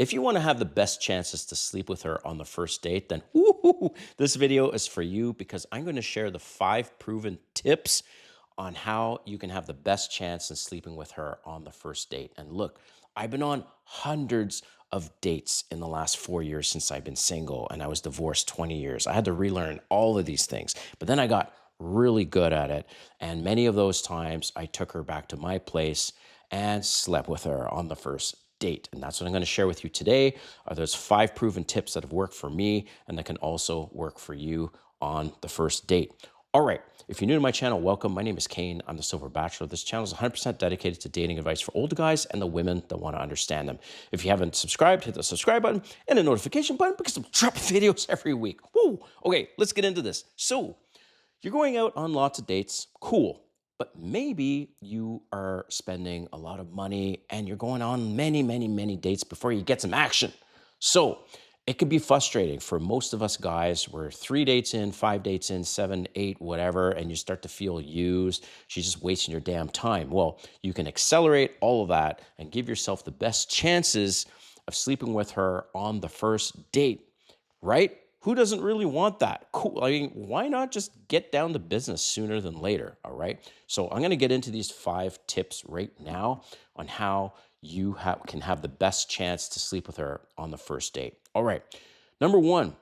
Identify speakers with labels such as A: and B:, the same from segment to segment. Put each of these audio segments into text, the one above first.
A: If you want to have the best chances to sleep with her on the first date, then woo-hoo, this video is for you because I'm going to share the 5 proven tips on how you can have the best chance in sleeping with her on the first date. And look, I've been on hundreds of dates in the last 4 years since I've been single, and I was divorced 20 years. I had to relearn all of these things, but then I got really good at it. And many of those times I took her back to my place and slept with her on the first date. And that's what I'm going to share with you today. Are those 5 proven tips that have worked for me and that can also work for you on the first date. All right. If you're new to my channel, welcome. My name is Kane. I'm the Silver Bachelor. This channel is 100% dedicated to dating advice for older guys and the women that want to understand them. If you haven't subscribed, hit the subscribe button and the notification button because I'm dropping videos every week. Woo! Okay, let's get into this. So, you're going out on lots of dates. Cool. But maybe you are spending a lot of money and you're going on many dates before you get some action. So it can be frustrating for most of us guys. We're 3 dates in, 5 dates in, 7, 8, whatever, and you start to feel used. She's just wasting your damn time. Well, you can accelerate all of that and give yourself the best chances of sleeping with her on the first date, right? Who doesn't really want that? Cool. I mean, why not just get down to business sooner than later? All right. So I'm going to get into these 5 tips right now on how you can have the best chance to sleep with her on the first date. All right. Number 1,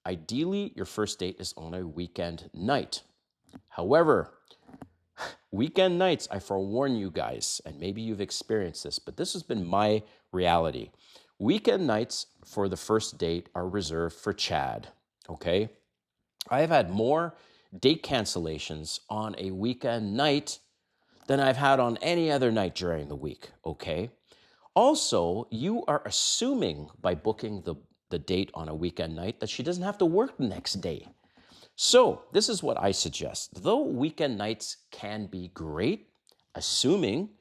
A: ideally, your first date is on a weekend night. However, weekend nights, I forewarn you guys, and maybe you've experienced this, but this has been my reality. Weekend nights for the first date are reserved for Chad, okay? I have had more date cancellations on a weekend night than I've had on any other night during the week, okay? Also, you are assuming by booking the date on a weekend night that she doesn't have to work the next day. So this is what I suggest. Though weekend nights can be great, assuming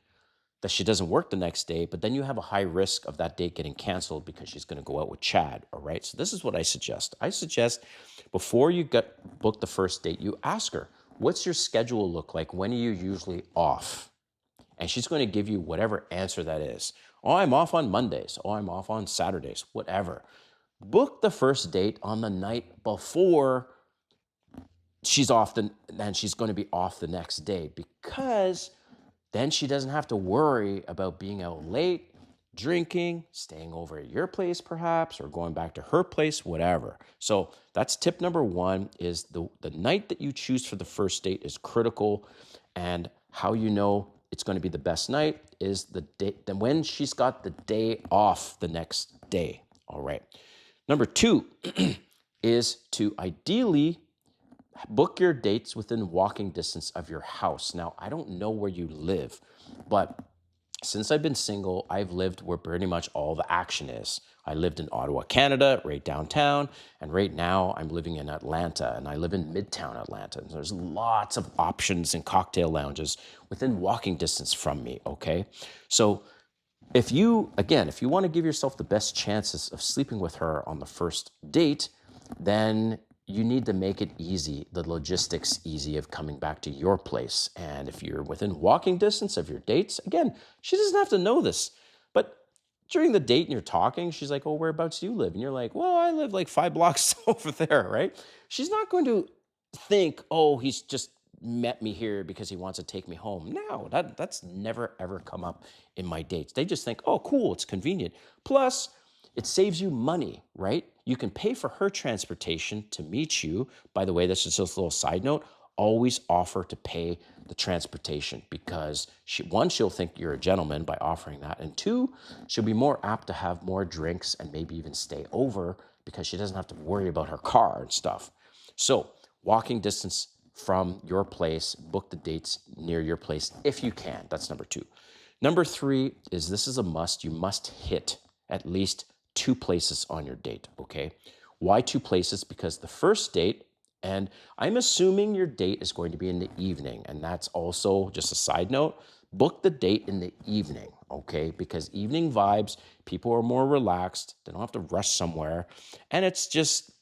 A: that she doesn't work the next day, but then you have a high risk of that date getting canceled because she's going to go out with Chad, all right? So this is what I suggest. I suggest before you book the first date, you ask her, what's your schedule look like? When are you usually off? And she's going to give you whatever answer that is. Oh, I'm off on Mondays. Oh, I'm off on Saturdays, whatever. Book the first date on the night before she's off, and she's going to be off the next day, because then she doesn't have to worry about being out late, drinking, staying over at your place perhaps, or going back to her place, whatever. So that's tip number 1, is the night that you choose for the first date is critical. And how you know it's going to be the best night is the date, then when she's got the day off the next day. All right. Number 2 is to ideally book your dates within walking distance of your house. Now, I don't know where you live, but since I've been single, I've lived where pretty much all the action is. I lived in Ottawa, Canada, right downtown, and right now I'm living in Atlanta, and I live in Midtown Atlanta. And there's lots of options and cocktail lounges within walking distance from me, okay? So if you want to give yourself the best chances of sleeping with her on the first date, then you need to make it easy, the logistics easy of coming back to your place. And if you're within walking distance of your dates, again, she doesn't have to know this. But during the date and you're talking, she's like, oh, whereabouts do you live? And you're like, well, I live like 5 blocks over there, right? She's not going to think, oh, he's just met me here because he wants to take me home. No, that's never, ever come up in my dates. They just think, oh, cool, it's convenient. Plus, it saves you money, right? You can pay for her transportation to meet you. By the way, this is just a little side note. Always offer to pay the transportation, because she'll think you're a gentleman by offering that. And 2, she'll be more apt to have more drinks and maybe even stay over because she doesn't have to worry about her car and stuff. So walking distance from your place, book the dates near your place if you can. That's number 2. Number 3 is, this is a must. You must hit at least 2 places on your date, okay? Why 2 places? Because the first date, and I'm assuming your date is going to be in the evening, and that's also just a side note, book the date in the evening, okay? Because evening vibes, people are more relaxed, they don't have to rush somewhere, and it's just,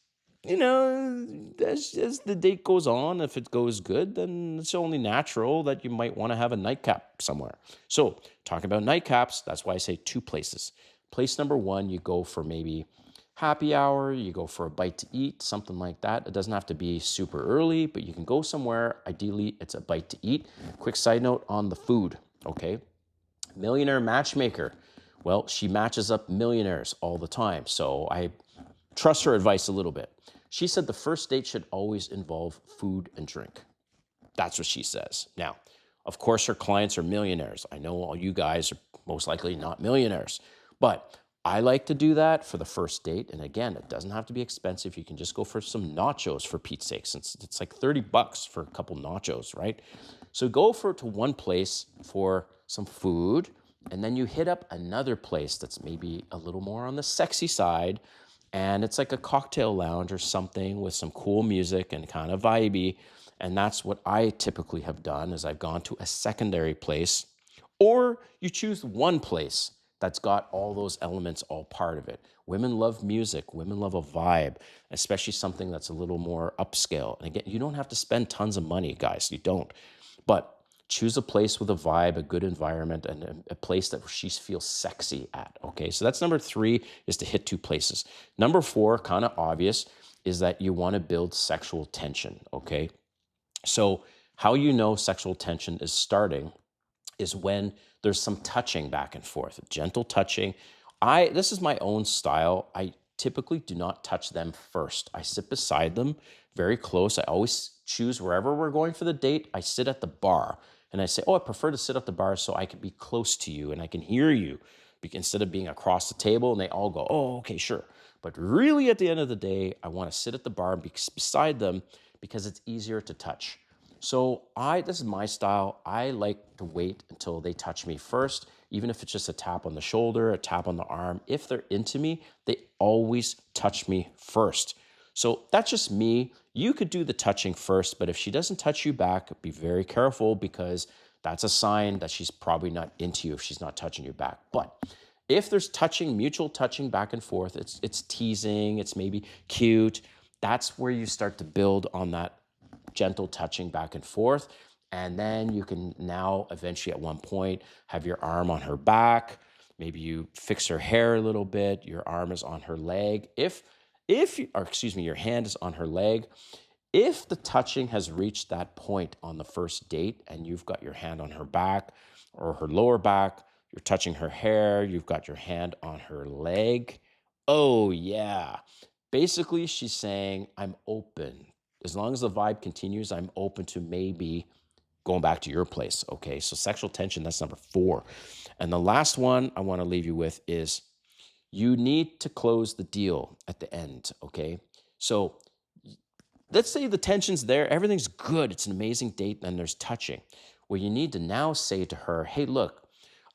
A: as the date goes on, if it goes good, then it's only natural that you might want to have a nightcap somewhere. So talking about nightcaps, that's why I say 2 places. Place number one, you go for maybe happy hour, you go for a bite to eat, something like that. It doesn't have to be super early, but you can go somewhere. Ideally, it's a bite to eat. Quick side note on the food, okay? Millionaire matchmaker. Well, she matches up millionaires all the time, so I trust her advice a little bit. She said the first date should always involve food and drink. That's what she says. Now, of course, her clients are millionaires. I know all you guys are most likely not millionaires, but I like to do that for the first date. And again, it doesn't have to be expensive. You can just go for some nachos for Pete's sake, since it's like $30 for a couple nachos, right? So go to one place for some food, and then you hit up another place that's maybe a little more on the sexy side, and it's like a cocktail lounge or something with some cool music and kind of vibey. And that's what I typically have done, is I've gone to a secondary place, or you choose one place that's got all those elements all part of it. Women love music. Women love a vibe, especially something that's a little more upscale. And again, you don't have to spend tons of money, guys. You don't. But choose a place with a vibe, a good environment, and a place that she feels sexy at, okay? So that's number 3, is to hit 2 places. Number 4, kind of obvious, is that you want to build sexual tension, okay? So how you know sexual tension is starting is when there's some touching back and forth, gentle touching. This is my own style. I typically do not touch them first. I sit beside them very close. I always choose wherever we're going for the date. I sit at the bar and I say, oh, I prefer to sit at the bar so I can be close to you and I can hear you instead of being across the table. And they all go, oh, okay, sure. But really at the end of the day, I want to sit at the bar and be beside them because it's easier to touch. So this is my style. I like to wait until they touch me first, even if it's just a tap on the shoulder, a tap on the arm. If they're into me, they always touch me first. So that's just me. You could do the touching first, but if she doesn't touch you back, be very careful, because that's a sign that she's probably not into you if she's not touching you back. But if there's touching, mutual touching back and forth, it's teasing, it's maybe cute, that's where you start to build on that gentle touching back and forth. And then you can now eventually at one point have your arm on her back. Maybe you fix her hair a little bit. Your arm is on her leg. Your hand is on her leg. If the touching has reached that point on the first date and you've got your hand on her back or her lower back, you're touching her hair, you've got your hand on her leg. Oh yeah. Basically, she's saying, I'm open. As long as the vibe continues, I'm open to maybe going back to your place, okay? So sexual tension, that's number 4. And the last one I want to leave you with is you need to close the deal at the end, okay? So let's say the tension's there, everything's good, it's an amazing date, and there's touching. Well, you need to now say to her, hey, look,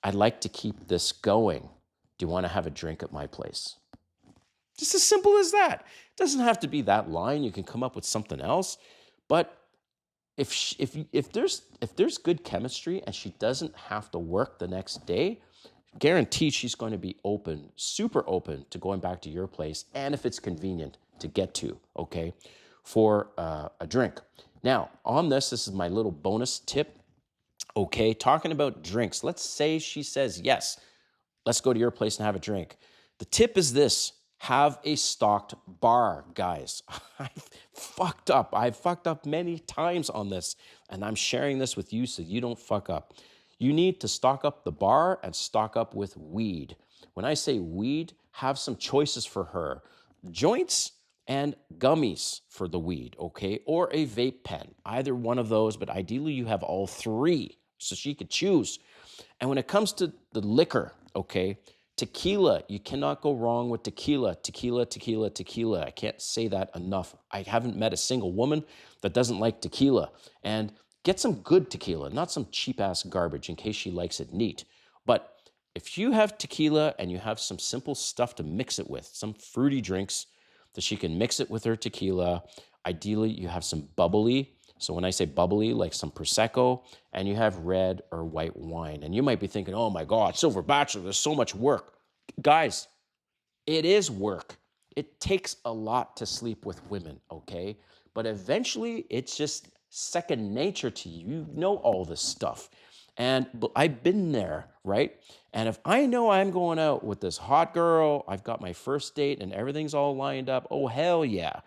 A: I'd like to keep this going. Do you want to have a drink at my place? Just as simple as that. It doesn't have to be that line. You can come up with something else. But if there's good chemistry and she doesn't have to work the next day, guaranteed she's going to be open, super open to going back to your place, and if it's convenient to get to, okay, for a drink. Now, on this is my little bonus tip, okay, talking about drinks. Let's say she says, yes, let's go to your place and have a drink. The tip is this. Have a stocked bar, guys. I've fucked up many times on this, and I'm sharing this with you so you don't fuck up. You need to stock up the bar and stock up with weed. When I say weed, have some choices for her. Joints and gummies for the weed, okay? Or a vape pen, either one of those, but ideally you have all 3 so she could choose. And when it comes to the liquor, okay, tequila, you cannot go wrong with tequila. Tequila, tequila, tequila. I can't say that enough. I haven't met a single woman that doesn't like tequila. And get some good tequila, not some cheap-ass garbage in case she likes it neat. But if you have tequila and you have some simple stuff to mix it with, some fruity drinks that she can mix it with her tequila, ideally you have some bubbly. So when I say bubbly, like some Prosecco, and you have red or white wine. And you might be thinking, oh my God, Silver Bachelor, there's so much work. Guys, it is work. It takes a lot to sleep with women, okay? But eventually, it's just second nature to you. You know all this stuff. I've been there, right? And if I know I'm going out with this hot girl, I've got my first date and everything's all lined up, oh, hell yeah.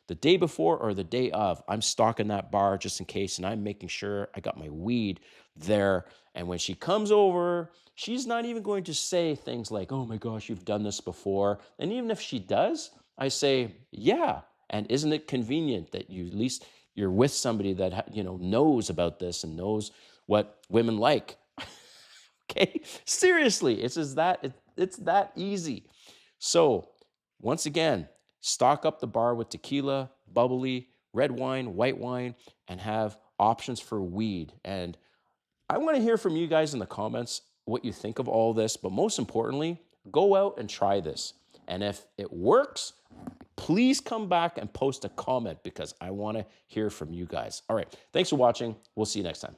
A: The day before or the day of, I'm stocking that bar just in case, and I'm making sure I got my weed there. And when she comes over, she's not even going to say things like, oh my gosh, you've done this before. And even if she does, I say, yeah. And isn't it convenient that you at least you're with somebody that knows about this and knows what women like? Okay, seriously, it's that easy. So once again, stock up the bar with tequila, bubbly, red wine, white wine, and have options for weed. And I want to hear from you guys in the comments what you think of all this, but most importantly, go out and try this. And if it works, please come back and post a comment because I want to hear from you guys. All right, thanks for watching. We'll see you next time.